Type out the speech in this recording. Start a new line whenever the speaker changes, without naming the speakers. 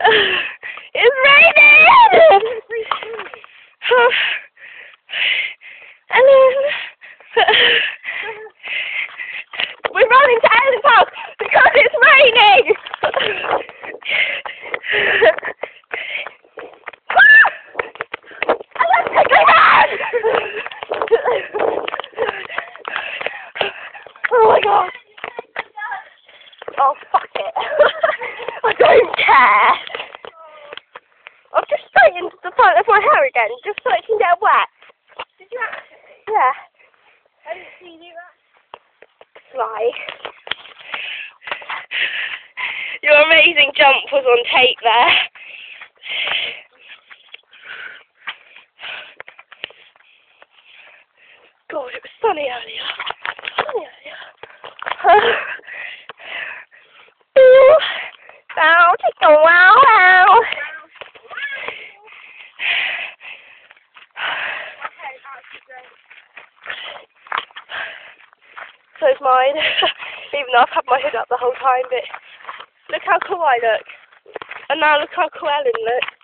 It's raining! Ellen! We're running to Ellen's house because it's raining! Ellen, quickly run! Oh my god! Oh, fuck it. I don't care. I've just straightened the front of my hair again, just so it can get wet.
Did you actually?
Yeah.
I didn't see you that.
Sly. Your amazing jump was on tape there. God, it was sunny earlier. Ooh. Wow, take a wow wow. So's mine. Even though I've had my hood up the whole time, but look how cool I look. And now look how cool Ellen looks.